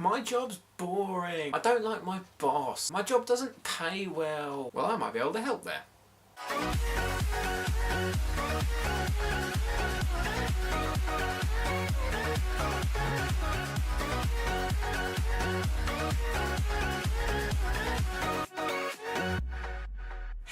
My job's boring. I don't like my boss. My job doesn't pay well. Well, I might be able to help there.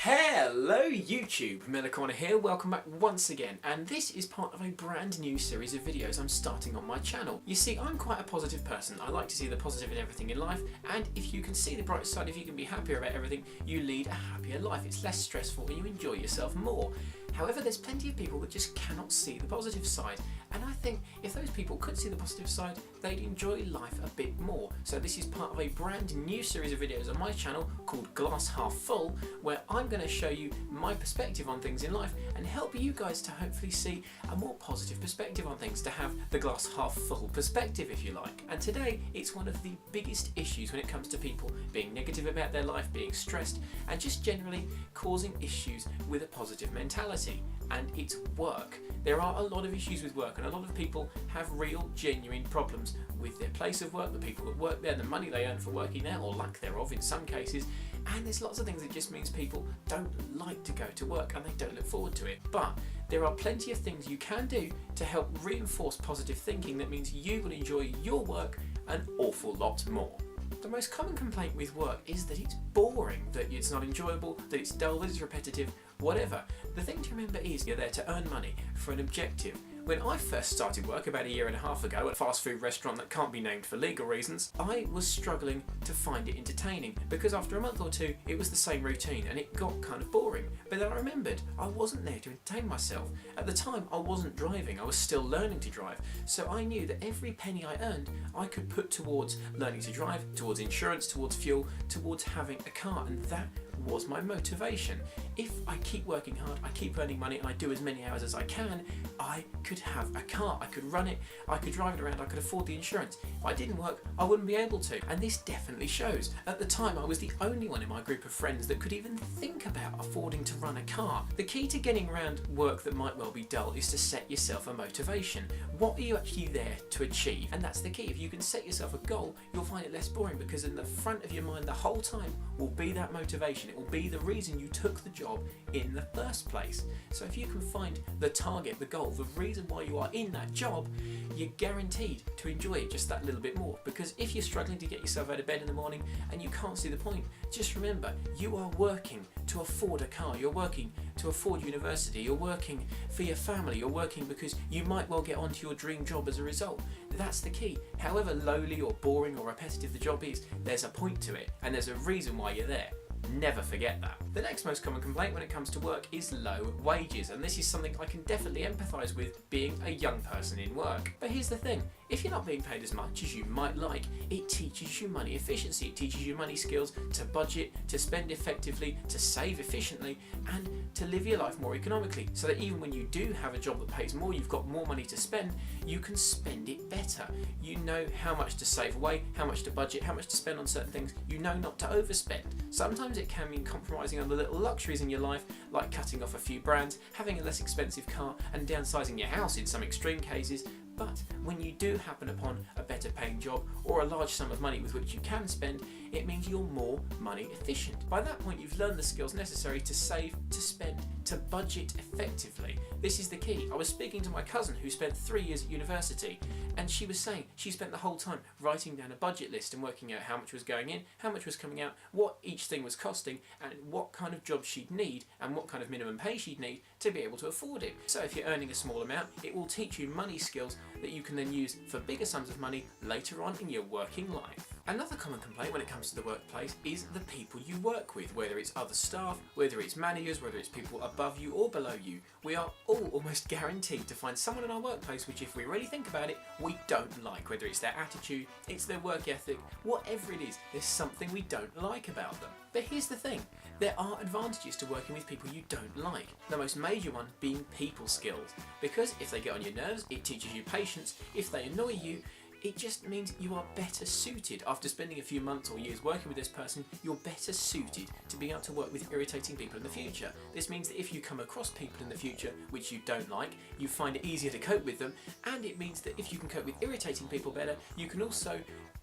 Hello YouTube, Miller Corner here, welcome back once again, and this is part of a brand new series of videos I'm starting on my channel. You see, I'm quite a positive person. I like to see the positive in everything in life, and if you can see the bright side, if you can be happier about everything, you lead a happier life. It's less stressful and you enjoy yourself more. However, there's plenty of people that just cannot see the positive side, and I think if those people could see the positive side, they'd enjoy life a bit more. So this is part of a brand new series of videos on my channel called Glass Half Full, where I'm going to show you my perspective on things in life and help you guys to hopefully see a more positive perspective on things, to have the glass half full perspective, if you like. And today, it's one of the biggest issues when it comes to people being negative about their life, being stressed, and just generally causing issues with a positive mentality. And it's work. There are a lot of issues with work, and a lot of people have real, genuine problems with their place of work, the people that work there, the money they earn for working there, or lack thereof in some cases. And there's lots of things that just means people don't like to go to work and they don't look forward to it. But there are plenty of things you can do to help reinforce positive thinking that means you will enjoy your work an awful lot more. The most common complaint with work is that it's boring, that it's not enjoyable, that it's dull, that it's repetitive, whatever. The thing to remember is you're there to earn money for an objective. When I first started work about 1.5 years ago at a fast food restaurant that can't be named for legal reasons, I was struggling to find it entertaining because after a month or two it was the same routine and it got kind of boring. But then I remembered I wasn't there to entertain myself. At the time I wasn't driving, I was still learning to drive, so I knew that every penny I earned I could put towards learning to drive, towards insurance, towards fuel, towards having a car, and that was my motivation. If I keep working hard, I keep earning money, and I do as many hours as I can, I could have a car, I could run it, I could drive it around, I could afford the insurance. If I didn't work, I wouldn't be able to, and this definitely shows. At the time, I was the only one in my group of friends that could even think about affording to run a car. The key to getting around work that might well be dull is to set yourself a motivation. What are you actually there to achieve? And that's the key. If you can set yourself a goal, you'll find it less boring, because in the front of your mind the whole time will be that motivation. It will be the reason you took the job in the first place. So if you can find the target, the goal, the reason why you are in that job, you're guaranteed to enjoy it just that little bit more. Because if you're struggling to get yourself out of bed in the morning and you can't see the point, just remember you are working to afford a car, you're working to afford university, you're working for your family, you're working because you might well get onto your dream job as a result. That's the key. However lowly or boring or repetitive the job is, there's a point to it and there's a reason why you're there. Never forget that. The next most common complaint when it comes to work is low wages, and this is something I can definitely empathise with being a young person in work. But here's the thing, if you're not being paid as much as you might like, it teaches you money efficiency, it teaches you money skills to budget, to spend effectively, to save efficiently, and to live your life more economically, so that even when you do have a job that pays more, you've got more money to spend, you can spend it better. You know how much to save away, how much to budget, how much to spend on certain things. You know not to overspend. Sometimes it can mean compromising on the little luxuries in your life, like cutting off a few brands, having a less expensive car, and downsizing your house in some extreme cases. But when you do happen upon a better paying job or a large sum of money with which you can spend, it means you're more money efficient. By that point, you've learned the skills necessary to save, to spend, to budget effectively. This is the key. I was speaking to my cousin who spent 3 years at university, and she was saying she spent the whole time writing down a budget list and working out how much was going in, how much was coming out, what each thing was costing, and what kind of job she'd need and what kind of minimum pay she'd need to be able to afford it. So if you're earning a small amount, it will teach you money skills that you can then use for bigger sums of money later on in your working life. Another common complaint when it comes to the workplace is the people you work with, whether it's other staff, whether it's managers, whether it's people above you or below you. We are all almost guaranteed to find someone in our workplace which, if we really think about it, we don't like. Whether it's their attitude, it's their work ethic, whatever it is, there's something we don't like about them. But here's the thing, there are advantages to working with people you don't like. The most major one being people skills, because if they get on your nerves, it teaches you patience. If they annoy you, it just means you are better suited. After spending a few months or years working with this person, you're better suited to being able to work with irritating people in the future. This means that if you come across people in the future which you don't like, you find it easier to cope with them, and it means that if you can cope with irritating people better, you can also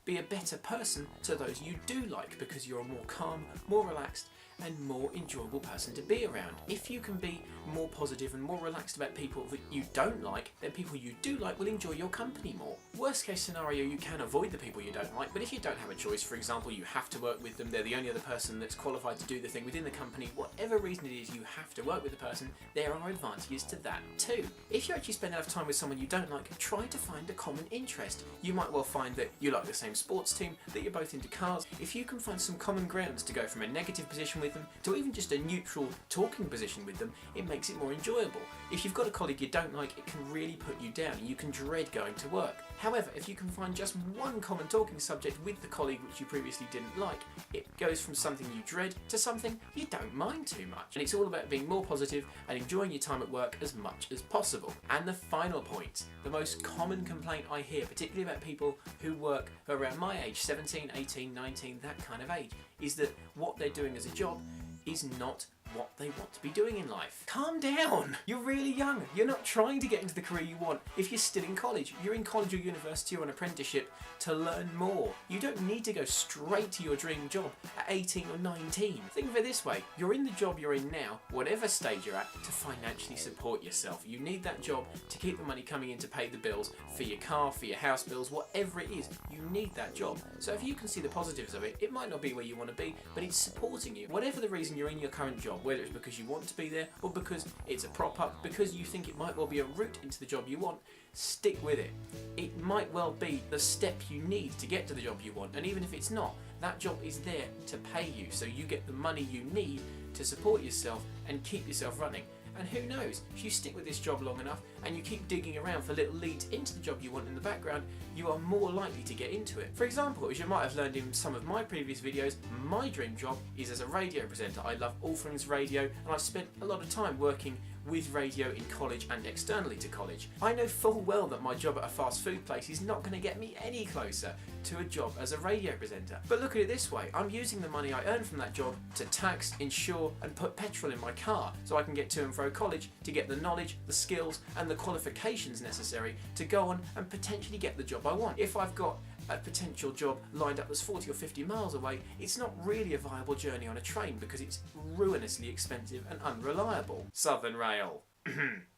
be a better person to those you do like, because you're a more calm, more relaxed and more enjoyable person to be around. If you can be more positive and more relaxed about people that you don't like, then people you do like will enjoy your company more. Worst case scenario, you can avoid the people you don't like, but if you don't have a choice, for example, you have to work with them, they're the only other person that's qualified to do the thing within the company, whatever reason it is you have to work with the person, there are advantages to that too. If you actually spend enough time with someone you don't like, try to find a common interest. You might well find that you like the same sports team, that you're both into cars. If you can find some common grounds to go from a negative position with them to even just a neutral talking position with them, it makes it more enjoyable. If you've got a colleague you don't like, it can really put you down and you can dread going to work. However, if you can find just one common talking subject with the colleague which you previously didn't like, it goes from something you dread to something you don't mind too much. And it's all about being more positive and enjoying your time at work as much as possible. And the final point, the most common complaint I hear, particularly about people who work around my age, 17, 18, 19, that kind of age, is that what they're doing as a job is not what they want to be doing in life. Calm down! You're really young. You're not trying to get into the career you want. If you're still in college, you're in college or university or an apprenticeship to learn more. You don't need to go straight to your dream job at 18 or 19. Think of it this way, you're in the job you're in now, whatever stage you're at, to financially support yourself. You need that job to keep the money coming in to pay the bills, for your car, for your house bills, whatever it is, you need that job. So if you can see the positives of it, it might not be where you want to be, but it's supporting you. Whatever the reason you're in your current job, whether it's because you want to be there or because it's a prop up, because you think it might well be a route into the job you want, stick with it. It might well be the step you need to get to the job you want, and even if it's not, that job is there to pay you, so you get the money you need to support yourself and keep yourself running. And who knows, if you stick with this job long enough and you keep digging around for little leads into the job you want in the background, you are more likely to get into it. For example, as you might have learned in some of my previous videos, my dream job is as a radio presenter. I love all things radio, and I've spent a lot of time working with radio in college and externally to college. I know full well that my job at a fast food place is not going to get me any closer to a job as a radio presenter. But look at it this way, I'm using the money I earn from that job to tax, insure and put petrol in my car so I can get to and fro college to get the knowledge, the skills and the qualifications necessary to go on and potentially get the job I want. If I've got a potential job lined up that's 40 or 50 miles away, it's not really a viable journey on a train because it's ruinously expensive and unreliable. Southern Rail.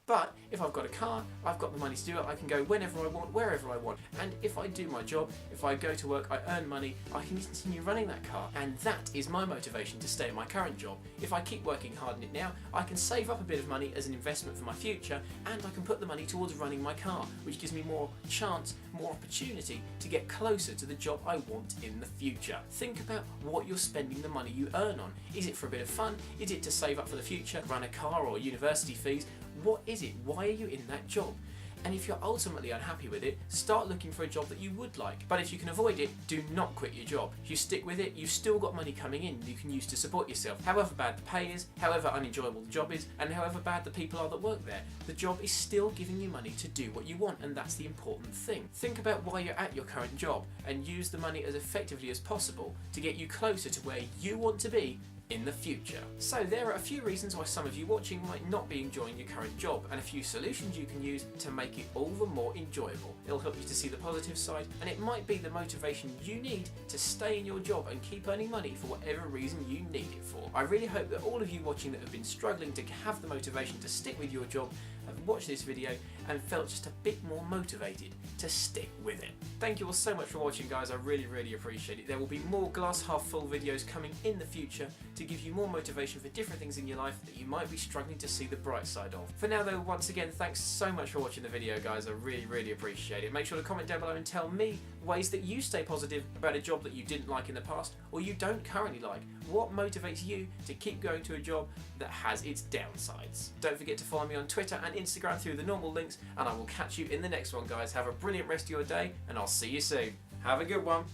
But if I've got a car, I've got the money to do it, I can go whenever I want, wherever I want. And if I do my job, if I go to work, I earn money, I can continue running that car. And that is my motivation to stay in my current job. If I keep working hard in it now, I can save up a bit of money as an investment for my future, and I can put the money towards running my car, which gives me more chance, more opportunity to get closer to the job I want in the future. Think about what you're spending the money you earn on. Is it for a bit of fun? Is it to save up for the future, run a car or university fees? What is it? Why are you in that job? And if you're ultimately unhappy with it, start looking for a job that you would like. But if you can avoid it, do not quit your job. If you stick with it, you've still got money coming in you can use to support yourself. However bad the pay is, however unenjoyable the job is, and however bad the people are that work there, the job is still giving you money to do what you want, and that's the important thing. Think about why you're at your current job and use the money as effectively as possible to get you closer to where you want to be in the future. So there are a few reasons why some of you watching might not be enjoying your current job, and a few solutions you can use to make it all the more enjoyable. It'll help you to see the positive side, and it might be the motivation you need to stay in your job and keep earning money for whatever reason you need it for. I really hope that all of you watching that have been struggling to have the motivation to stick with your job have watched this video and felt just a bit more motivated to stick with it. Thank you all so much for watching, guys. I really appreciate it. There will be more glass half full videos coming in the future to give you more motivation for different things in your life that you might be struggling to see the bright side of. For now though, once again, thanks so much for watching the video, guys. I really appreciate it. Make sure to comment down below and tell me ways that you stay positive about a job that you didn't like in the past or you don't currently like. What motivates you to keep going to a job that has its downsides? Don't forget to follow me on Twitter and Instagram through the normal links, and I will catch you in the next one, guys. Have a brilliant rest of your day, and I'll see you soon. Have a good one.